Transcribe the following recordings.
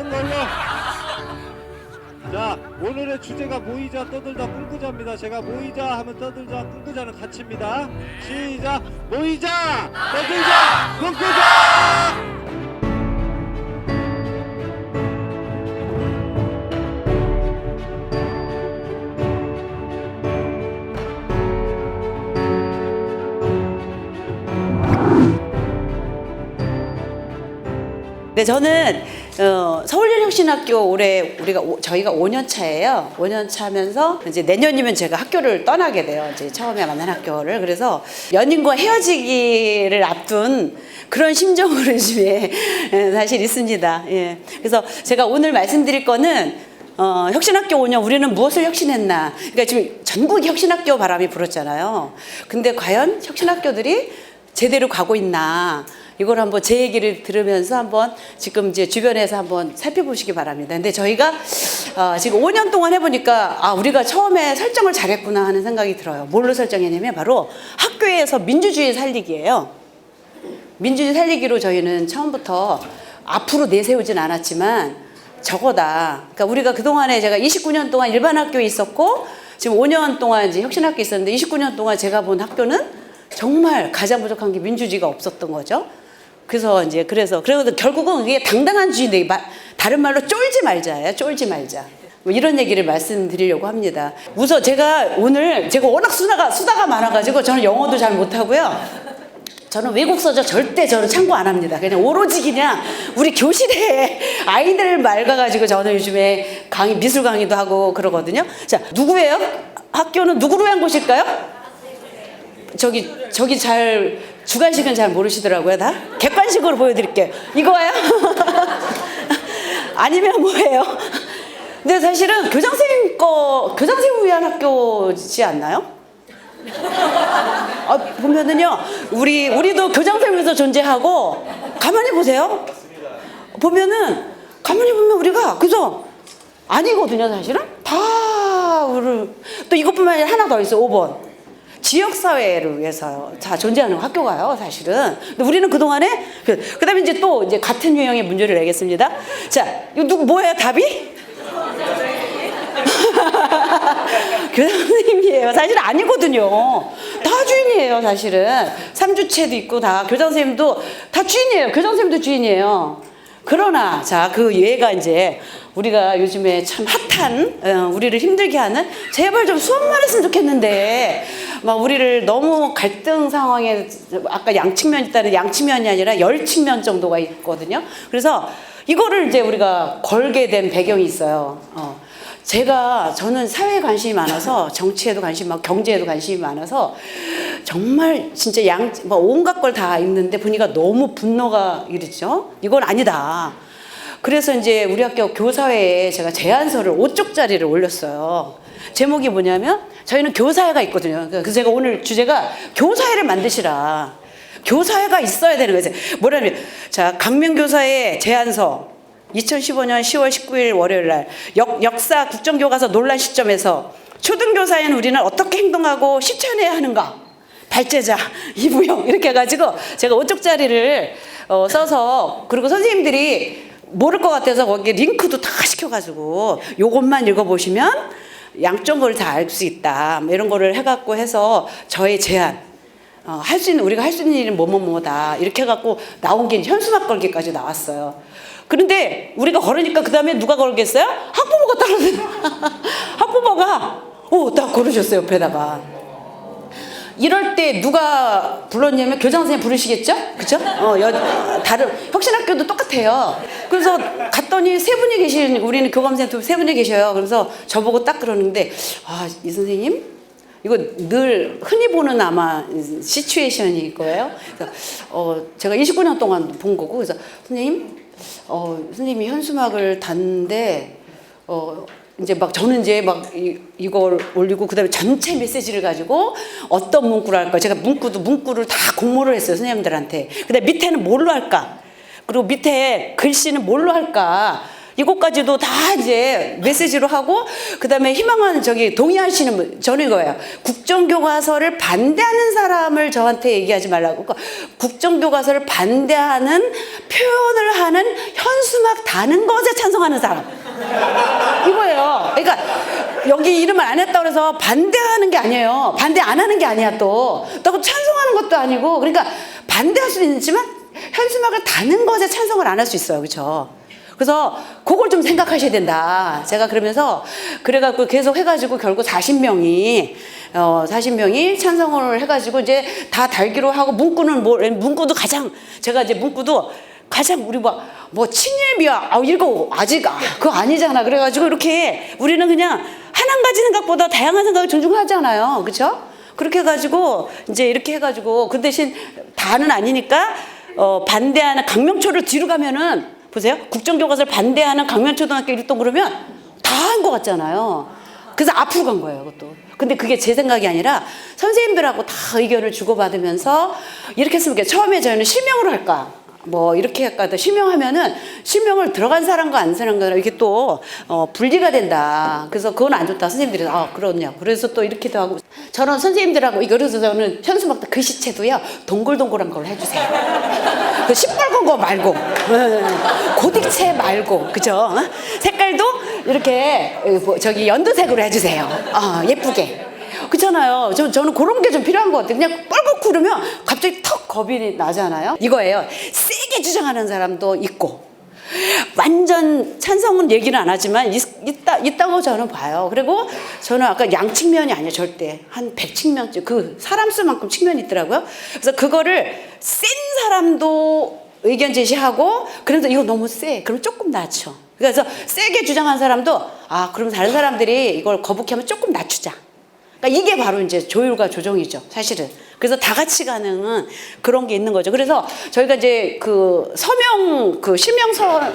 하는 걸로. 자, 오늘의 주제가 모이자 떠들자 꿈꾸자입니다. 제가 모이자 하면 떠들자 꿈꾸자는 같이입니다. 시작! 모이자 떠들자 꿈꾸자. 네, 저는 서울연혁신학교 올해 저희가 5년 차예요. 5년 차면서 이제 내년이면 제가 학교를 떠나게 돼요. 이제 처음에 만난 학교를. 그래서 연인과 헤어지기를 앞둔 그런 심정으로 요즘에 사실 있습니다. 예. 그래서 제가 오늘 말씀드릴 거는 혁신학교 5년 우리는 무엇을 혁신했나. 그러니까 지금 전국 혁신학교 바람이 불었잖아요. 근데 과연 혁신학교들이 제대로 가고 있나. 이걸 한번 제 얘기를 들으면서 한번 지금 이제 주변에서 한번 살펴보시기 바랍니다. 근데 저희가 지금 5년 동안 해보니까 우리가 처음에 설정을 잘했구나 하는 생각이 들어요. 뭘로 설정했냐면 바로 학교에서 민주주의 살리기예요. 민주주의 살리기로 저희는 처음부터 앞으로 내세우진 않았지만 저거다. 그러니까 우리가 그동안에 제가 29년 동안 일반 학교에 있었고 지금 5년 동안 이제 혁신학교에 있었는데 29년 동안 제가 본 학교는 정말 가장 부족한 게 민주주의가 없었던 거죠. 그래서 결국은 이게 당당한 주의인데 다른 말로 쫄지 말자예요. 쫄지 말자. 뭐 이런 얘기를 말씀드리려고 합니다. 우선 제가 워낙 수다가 많아가지고 저는 영어도 잘 못하고요. 저는 외국 서적 절대 참고 안 합니다. 그냥 오로지 그냥 우리 교실에 아이들 말 가가지고 저는 요즘에 미술 강의도 하고 그러거든요. 자, 누구예요? 학교는 누구로 한 곳일까요? 저기 잘 주관식은 잘 모르시더라고요. 다 객관식으로 보여드릴게요. 이거예요? 아니면 뭐예요? 근데 사실은 교장선생님 위한 학교지 않나요? 보면은요, 우리도 교장선생님에서 존재하고 가만히 보세요. 가만히 보면 우리가 그죠? 아니거든요, 사실은. 또 이것뿐만 아니라 하나 더 있어. 5번. 지역사회를 위해서 존재하는 학교가요, 사실은. 근데 우리는 그동안에, 그 다음에 이제 같은 유형의 문제를 내겠습니다. 자, 이거 뭐예요, 답이? 교장선생님이에요. 사실 아니거든요. 다 주인이에요, 사실은. 3주체도 있고 교장선생님도 다 주인이에요. 교장선생님도 주인이에요. 그러나, 그 얘가 이제 우리가 요즘에 참 핫한, 우리를 힘들게 하는, 제발 좀 수업만 했으면 좋겠는데, 우리를 너무 갈등 상황에, 아까 양측면 있다는 양측면이 아니라 열측면 정도가 있거든요. 그래서 이거를 이제 우리가 걸게 된 배경이 있어요. 저는 사회에 관심이 많아서 정치에도 관심이 많고 경제에도 관심이 많아서 정말 진짜 온갖 걸 다 읽는데 보니까 너무 분노가 이르죠. 이건 아니다. 그래서 이제 우리 학교 교사회에 제가 제안서를 5쪽짜리를 올렸어요. 제목이 뭐냐면 저희는 교사회가 있거든요. 그래서 제가 오늘 주제가 교사회를 만드시라. 교사회가 있어야 되는 거예요. 뭐냐면 강명교사의 제안서 2015년 10월 19일 월요일 날 역사 국정교과서 논란 시점에서 초등교사인 우리는 어떻게 행동하고 실천해야 하는가 발제자 이부영 이렇게 해가지고 제가 5쪽짜리를 써서 그리고 선생님들이 모를 것 같아서 거기에 링크도 다 시켜가지고 요것만 읽어보시면 양쪽 걸 다 알 수 있다 이런 거를 해갖고 해서 저의 제안 우리가 할 수 있는 일은 뭐뭐뭐다 이렇게 해갖고 나온 게 현수막 걸기까지 나왔어요. 그런데 우리가 걸으니까 그 다음에 누가 걸겠어요? 학부모가 따라서 학부모가 딱 걸으셨어요 옆에다가. 이럴 때 누가 불렀냐면 교장선생님 부르시겠죠? 그죠? 다른 혁신학교도 똑같아요. 그래서 갔더니 세 분이 우리는 교감생도 세 분이 계셔요. 그래서 저보고 딱 그러는데 이 선생님 이거 늘 흔히 보는 아마 시츄에이션일 거예요. 그래서 제가 29년 동안 본 거고 그래서 선생님이 현수막을 닫는데 이제 저는 이걸 올리고 그다음에 전체 메시지를 가지고 어떤 문구를 할까 제가 문구를 다 공모를 했어요 선생님들한테. 그다음에 밑에는 뭘로 할까 그리고 밑에 글씨는 뭘로 할까 이것까지도 다 이제 메시지로 하고, 그 다음에 희망은 동의하시는 분, 저는 이거예요. 국정교과서를 반대하는 사람을 저한테 얘기하지 말라고. 그러니까 국정교과서를 반대하는 표현을 하는 현수막 다는 것에 찬성하는 사람. 이거예요. 그러니까 여기 이름을 안 했다고 해서 반대하는 게 아니에요. 반대 안 하는 게 아니야 또 찬성하는 것도 아니고. 그러니까 반대할 수는 있지만 현수막을 다는 것에 찬성을 안 할 수 있어요. 그렇죠? 그래서 그걸 좀 생각하셔야 된다. 제가 그러면서 그래갖고 계속 해가지고 결국 40명이 찬성을 해가지고 이제 다 달기로 하고, 문구도 가장, 제가 이제 문구도 가장 우리 뭐 친일비야 이거 아직 그거 아니잖아. 그래가지고 이렇게 우리는 그냥 한 가지 생각보다 다양한 생각을 존중하잖아요. 그렇죠? 그렇게 해가지고 이제 이렇게 해가지고, 그 대신 다는 아니니까 반대하는 강명초를 뒤로 가면은 보세요. 국정교과서를 반대하는 강명초등학교 1동 그러면 다 한 것 같잖아요. 그래서 앞으로 간 거예요, 그것도. 근데 그게 제 생각이 아니라 선생님들하고 다 의견을 주고받으면서 이렇게 했으면 좋겠어요. 처음에 저희는 실명으로 할까? 뭐 이렇게 할까? 실명하면은 실명을 들어간 사람과 안 들어간 사람 이게 또 분리가 된다. 그래서 그건 안 좋다. 선생님들이 그렇냐. 그래서 또 이렇게도 하고, 저는 선생님들하고 그래서 저는 현수막 글씨체도요 동글동글한 걸로 해주세요. 그 시뻘건 거 말고, 고딕체 말고, 그죠? 색깔도 이렇게 연두색으로 해주세요. 예쁘게. 그렇잖아요. 저는 그런 게 좀 필요한 것 같아요. 그냥 뻘겋고 그러면 갑자기 턱 겁이 나잖아요. 이거예요. 세게 주장하는 사람도 있고, 완전 찬성은 얘기는 안 하지만 있다고 저는 봐요. 그리고 저는 아까 양측면이 아니에요. 절대 한 100측면쯤 그 사람 수만큼 측면이 있더라고요. 그래서 그거를 센 사람도 의견 제시하고, 그래서 이거 너무 세. 그럼 조금 낮춰. 그래서 세게 주장한 사람도 그럼 다른 사람들이 이걸 거북해하면 조금 낮추자. 그러니까 이게 바로 이제 조율과 조정이죠, 사실은. 그래서 다 같이 가는 그런 게 있는 거죠. 그래서 저희가 이제 실명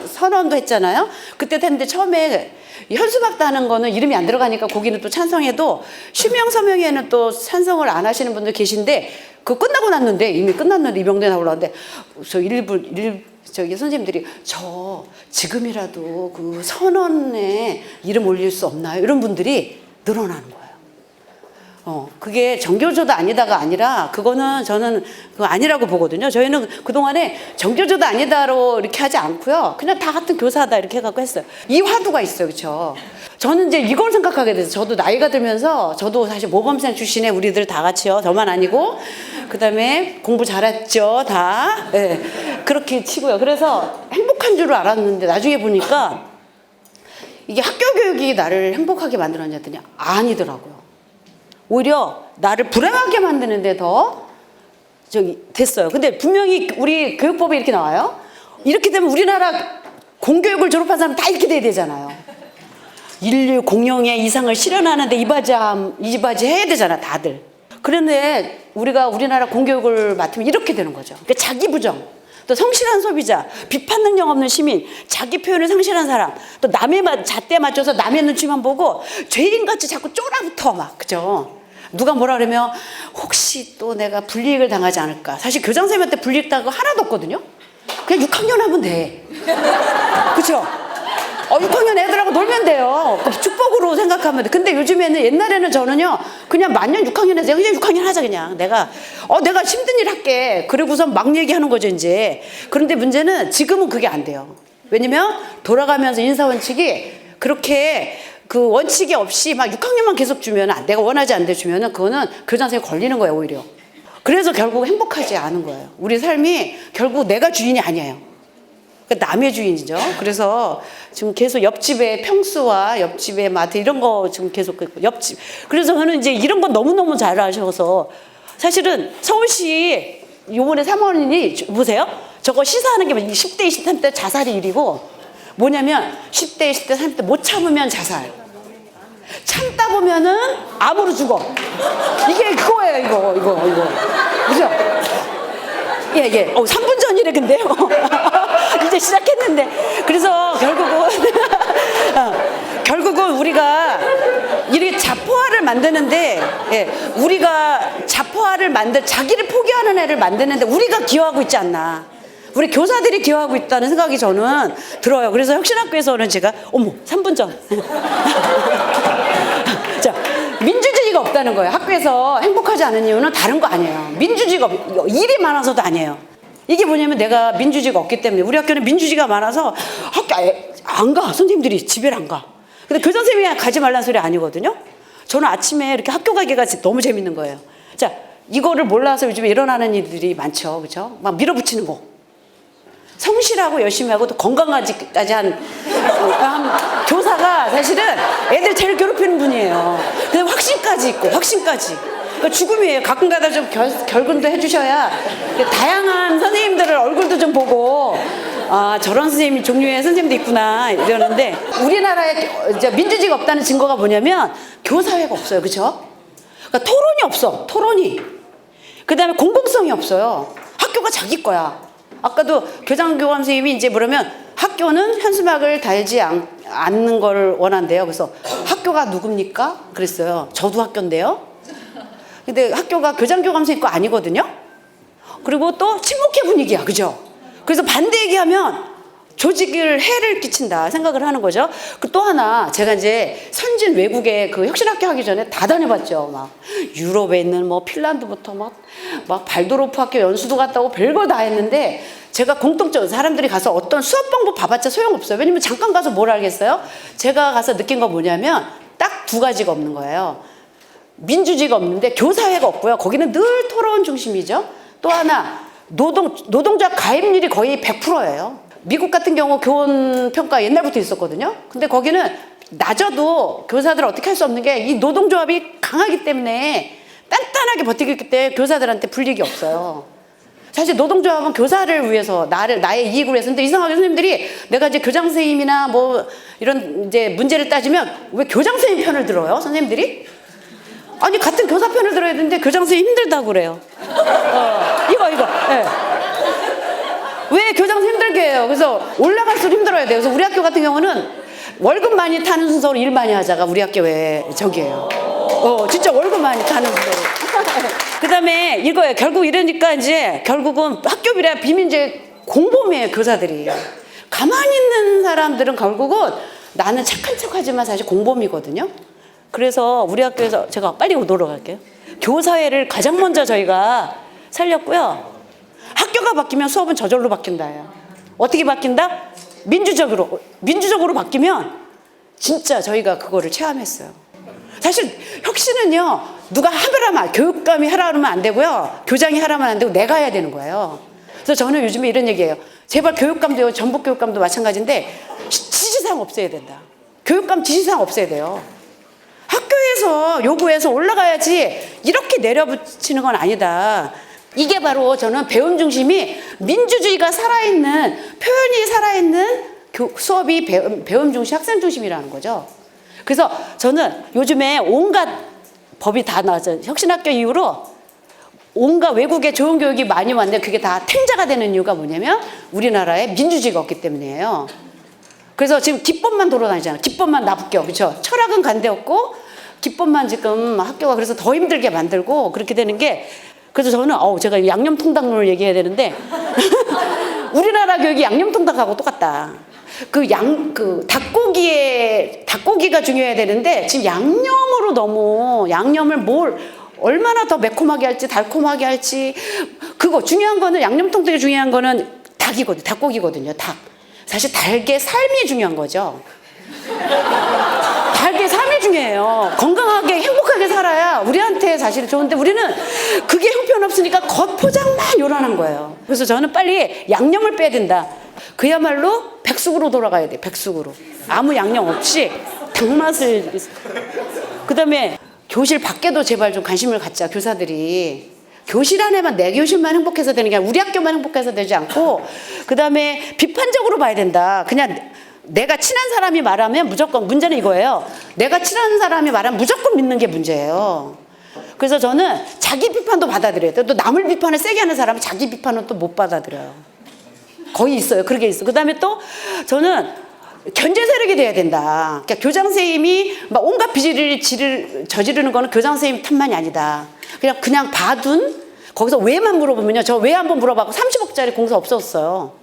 선언도 했잖아요. 그때도 했는데 처음에 현수막 다는 거는 이름이 안 들어가니까 거기는 또 찬성해도 실명 서명에는 또 찬성을 안 하시는 분들 계신데, 그거 끝나고 났는데, 이미 끝났는데 이병대 나올라는데 선생님들이 지금이라도 그 선언에 이름 올릴 수 없나요? 이런 분들이 늘어나는 거예요. 그게 정교조도 아니다가 아니라, 그거는 저는 그거 아니라고 보거든요. 저희는 그동안에 정교조도 아니다로 이렇게 하지 않고요. 그냥 다 같은 교사다 이렇게 해갖고 했어요. 이 화두가 있어요. 그렇죠? 저는 이제 이걸 생각하게 돼서, 저도 나이가 들면서, 저도 사실 모범생 출신에 우리들 다 같이요. 저만 아니고, 그 다음에 공부 잘했죠. 다. 네. 그렇게 치고요. 그래서 행복한 줄 알았는데 나중에 보니까 이게 학교 교육이 나를 행복하게 만들었냐 했더니 아니더라고요. 오히려 나를 불행하게 만드는데 더 됐어요. 근데 분명히 우리 교육법에 이렇게 나와요. 이렇게 되면 우리나라 공교육을 졸업한 사람 다 이렇게 돼야 되잖아요. 인류 공용의 이상을 실현하는데 이바지 해야 되잖아, 다들. 그런데 우리나라 공교육을 맡으면 이렇게 되는 거죠. 그러니까 자기 부정, 또 성실한 소비자, 비판 능력 없는 시민, 자기 표현을 상실한 사람, 또 남의 잣대에 맞춰서 남의 눈치만 보고 죄인같이 자꾸 쫄아붙어 막, 그죠? 누가 뭐라 그러면 혹시 또 내가 불이익을 당하지 않을까. 사실 교장선생님한테 불이익 당하고 하나도 없거든요. 그냥 6학년 하면 돼. 그쵸? 6학년 애들하고 놀면 돼요. 축복으로 생각하면 돼. 근데 요즘에는, 옛날에는 저는요, 그냥 만년 6학년에서 그냥 6학년 하자, 그냥. 내가 힘든 일 할게. 그리고서 막 얘기하는 거죠, 이제. 그런데 문제는 지금은 그게 안 돼요. 왜냐면 돌아가면서 인사원칙이 그렇게 그 원칙이 없이 막 6학년만 계속 주면, 내가 원하지 않는데 주면은 그거는 교장선생님 걸리는 거예요, 오히려. 그래서 결국 행복하지 않은 거예요. 우리 삶이 결국 내가 주인이 아니에요. 그러니까 남의 주인이죠. 그래서 지금 계속 옆집의 평수와 옆집의 마트 이런 거 지금 계속 옆집. 그래서 저는 이제 이런 거 너무너무 잘 아셔서, 사실은 서울시 요번에 3월이니 보세요. 저거 시사하는 게 10대, 20대, 30대 자살이 1위고, 뭐냐면 10대, 20대, 30대 못 참으면 자살. 참다 보면은 암으로 죽어. 이게 그거예요, 이거. 그죠? 예. 3분 전이래, 근데요. 이제 시작했는데. 그래서 결국은 우리가 이렇게 자포화를 만드는데, 우리가 자포화를 자기를 포기하는 애를 만드는데 우리가 기여하고 있지 않나. 우리 교사들이 기여하고 있다는 생각이 저는 들어요. 그래서 혁신학교에서는 제가 어머 3분 전 자, 민주주의가 없다는 거예요. 학교에서 행복하지 않은 이유는 다른 거 아니에요. 민주주의가 일이 많아서도 아니에요. 이게 뭐냐면 내가 민주주의가 없기 때문에. 우리 학교는 민주주의가 많아서 학교 안 가. 선생님들이 집에 안 가. 근데 교장 선생님이 가지 말라는 소리 아니거든요. 저는 아침에 이렇게 학교 가기가 너무 재밌는 거예요. 자, 이거를 몰라서 요즘에 일어나는 일들이 많죠. 그렇죠? 막 밀어붙이는 거. 성실하고 열심히 하고 또 건강까지 한 교사가 사실은 애들 제일 괴롭히는 분이에요. 근데 확신까지 있고 확신까지. 그러니까 죽음이에요. 가끔가다 좀 결근도 해주셔야 다양한 선생님들을 얼굴도 좀 보고 아 저런 선생님 종류의 선생님도 있구나 이러는데 우리나라에 이제 민주주의가 없다는 증거가 뭐냐면 교사회가 없어요. 그렇죠? 그러니까 토론이 없어. 토론이. 그다음에 공공성이 없어요. 학교가 자기 거야. 아까도 교장교감 선생님이 이제 뭐냐면 학교는 현수막을 달지 않는 걸 원한대요. 그래서 학교가 누굽니까? 그랬어요. 저도 학교인데요. 근데 학교가 교장교감 선생님 거 아니거든요. 그리고 또 친목회 분위기야. 그죠? 그래서 반대 얘기하면 조직을 해를 끼친다 생각을 하는 거죠. 또 하나 제가 이제 선진 외국에 그 혁신학교 하기 전에 다 다녀봤죠. 막 유럽에 있는 뭐 핀란드부터 막 발도로프 학교 연수도 갔다 오고 별걸 다 했는데 제가 공통적으로 사람들이 가서 어떤 수업 방법 봐봤자 소용없어요. 왜냐면 잠깐 가서 뭘 알겠어요? 제가 가서 느낀 건 뭐냐면 딱 두 가지가 없는 거예요. 민주주의가 없는데 교사회가 없고요. 거기는 늘 토론 중심이죠. 또 하나 노동자 가입률이 거의 100%예요. 미국 같은 경우 교원 평가 옛날부터 있었거든요. 근데 거기는 낮아도 교사들 어떻게 할 수 없는 게 이 노동조합이 강하기 때문에 단단하게 버티기 때문에 교사들한테 불이익이 없어요. 사실 노동조합은 교사를 위해서 나의 이익을 위해서. 근데 이상하게 선생님들이 내가 이제 교장 선생님이나 뭐 이런 이제 문제를 따지면 왜 교장 선생님 편을 들어요? 선생님들이? 아니 같은 교사 편을 들어야 되는데 교장 선생님 힘들다고 그래요. 이거. 네. 왜 교장 힘들게 해요? 그래서 올라갈수록 힘들어야 돼요. 그래서 우리 학교 같은 경우는 월급 많이 타는 순서로 일 많이 하자가 우리 학교 왜 저기예요. 진짜 월급 많이 타는 순서로. 그 다음에 이거예요. 결국 이러니까 이제 결국은 학교 비민주의 공범이에요. 교사들이. 가만히 있는 사람들은 결국은 나는 착한 척하지만 사실 공범이거든요. 그래서 우리 학교에서 제가 빨리 돌아갈게요. 교사회를 가장 먼저 저희가 살렸고요. 학교가 바뀌면 수업은 저절로 바뀐다예요. 어떻게 바뀐다? 민주적으로 바뀌면 진짜 저희가 그거를 체험했어요. 사실 혁신은요 누가 하라면 교육감이 하라 그러면 안 되고요. 교장이 하라면 안 되고 내가 해야 되는 거예요. 그래서 저는 요즘에 이런 얘기예요. 제발 교육감도 전북 교육감도 마찬가지인데 지시사항 없애야 된다. 교육감 지시사항 없애야 돼요. 학교에서 요구해서 올라가야지 이렇게 내려붙이는 건 아니다. 이게 바로 저는 배움 중심이 민주주의가 살아있는 표현이 살아있는 수업이 배움 중심 학생 중심이라는 거죠. 그래서 저는 요즘에 온갖 법이 다 나왔죠. 혁신학교 이후로 온갖 외국의 좋은 교육이 많이 왔는데 그게 다 탱자가 되는 이유가 뭐냐면 우리나라에 민주주의가 없기 때문이에요. 그래서 지금 기법만 돌아다니잖아요. 기법만 나붙겨. 그렇죠? 철학은 간데없고 기법만 지금 학교가 그래서 더 힘들게 만들고 그렇게 되는 게 그래서 저는 제가 양념통닭론을 얘기해야 되는데 우리나라 교육이 양념통닭하고 똑같다. 닭고기가 중요해야 되는데 지금 양념으로 너무 양념을 얼마나 더 매콤하게 할지 달콤하게 할지 그거 중요한 거는 양념통닭이 중요한 거는 닭고기거든요. 닭. 사실 닭의 삶이 중요한 거죠. 닭의 삶이 중요해요. 건강하게 행복하게 살아야 우리한테 사실 좋은데 우리는 그게 형편없으니까 겉포장만 요란한 거예요. 그래서 저는 빨리 양념을 빼야 된다. 그야말로 백숙으로 돌아가야 돼. 백숙으로. 아무 양념 없이 닭맛을. 그 다음에 교실 밖에도 제발 좀 관심을 갖자. 교사들이. 교실 안에만 내 교실만 행복해서 되는 게 아니라 우리 학교만 행복해서 되지 않고 그 다음에 비판적으로 봐야 된다. 그냥 내가 친한 사람이 말하면 무조건 문제는 이거예요. 내가 친한 사람이 말하면 무조건 믿는 게 문제예요. 그래서 저는 자기 비판도 받아들여야 돼요. 또 남을 비판을 세게 하는 사람은 자기 비판은 또 못 받아들여요. 거의 있어요. 그런 게 있어요. 그 다음에 또 저는 견제 세력이 돼야 된다. 그러니까 교장 선생님이 막 온갖 비리를 저지르는 거는 교장 선생님 탓만이 아니다. 그냥 봐둔 거기서 왜만 물어보면요. 저 왜 한번 물어봤고 30억짜리 공사 없었어요.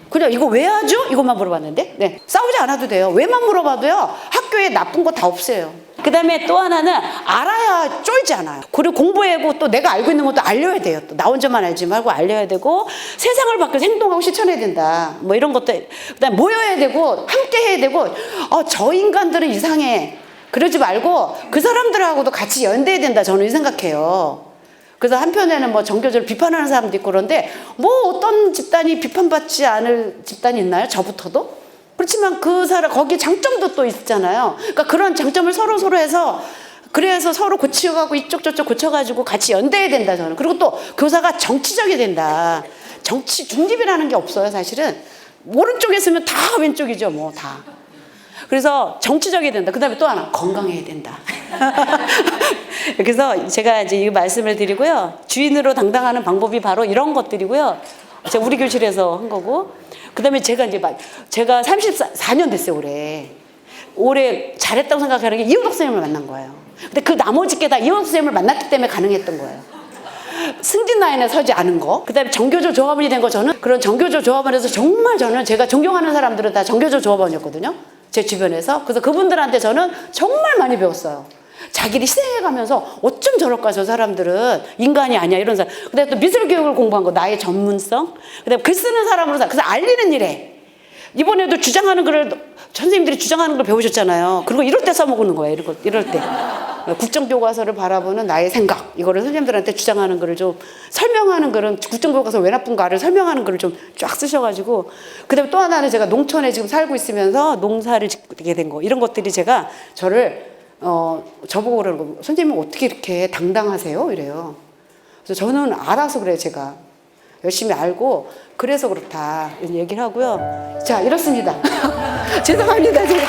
그냥 이거 왜 하죠? 이것만 물어봤는데. 네. 싸우지 않아도 돼요. 왜만 물어봐도요. 학교에 나쁜 거 다 없애요. 그 다음에 또 하나는 알아야 쫄지 않아요. 그리고 공부하고 또 내가 알고 있는 것도 알려야 돼요. 또 나 혼자만 알지 말고 알려야 되고 세상을 바꿔서 행동하고 실천해야 된다. 뭐 이런 것들. 그다음에 모여야 되고 함께 해야 되고 저 인간들은 이상해. 그러지 말고 그 사람들하고도 같이 연대해야 된다. 저는 이 생각해요. 그래서 한편에는 뭐 정교조를 비판하는 사람도 있고 그런데 뭐 어떤 집단이 비판받지 않을 집단이 있나요? 저부터도? 그렇지만 그 사람 거기 장점도 또 있잖아요. 그러니까 그런 장점을 서로 해서 그래서 서로 고치어가고 이쪽 저쪽 고쳐가지고 같이 연대해야 된다 저는. 그리고 또 교사가 정치적이 된다. 정치 중립이라는 게 없어요 사실은. 오른쪽에 있으면 다 왼쪽이죠 뭐 다. 그래서 정치적이 된다. 그 다음에 또 하나 건강해야 된다. 그래서 제가 이제 이 말씀을 드리고요. 주인으로 당당하는 방법이 바로 이런 것들이고요. 제가 우리 교실에서 한 거고. 그 다음에 제가 34년 됐어요 올해. 올해 잘했다고 생각하는 게 이호덕 선생님을 만난 거예요. 근데 그 나머지 게 다 이호덕 선생님을 만났기 때문에 가능했던 거예요. 승진 라인에 서지 않은 거. 그 다음에 정교조 조합원이 된 거 저는 그런 정교조 조합원에서 정말 저는 제가 존경하는 사람들은 다 정교조 조합원이었거든요. 제 주변에서. 그래서 그분들한테 저는 정말 많이 배웠어요. 자기를 희생해가면서 어쩜 저럴까 저 사람들은 인간이 아니야 이런 사람. 그다음에 또 미술교육을 공부한 거 나의 전문성. 그다음에 글 쓰는 사람으로 그래서 알리는 일에 이번에도 주장하는 글을 선생님들이 주장하는 걸 배우셨잖아요. 그리고 이럴 때 써먹는 거예요. 이럴 때 국정교과서를 바라보는 나의 생각 이거를 선생님들한테 주장하는 글을 좀 설명하는 글은 국정교과서 왜 나쁜가를 설명하는 글을 좀 쫙 쓰셔가지고 그다음에 또 하나는 제가 농촌에 지금 살고 있으면서 농사를 짓게 된 거 이런 것들이 제가 저를 저보고 그러는 거 선생님은 어떻게 이렇게 당당하세요? 이래요. 그래서 저는 알아서 그래요. 제가 열심히 알고 그래서 그렇다 이런 얘기를 하고요. 자 이렇습니다. 죄송합니다. 제가.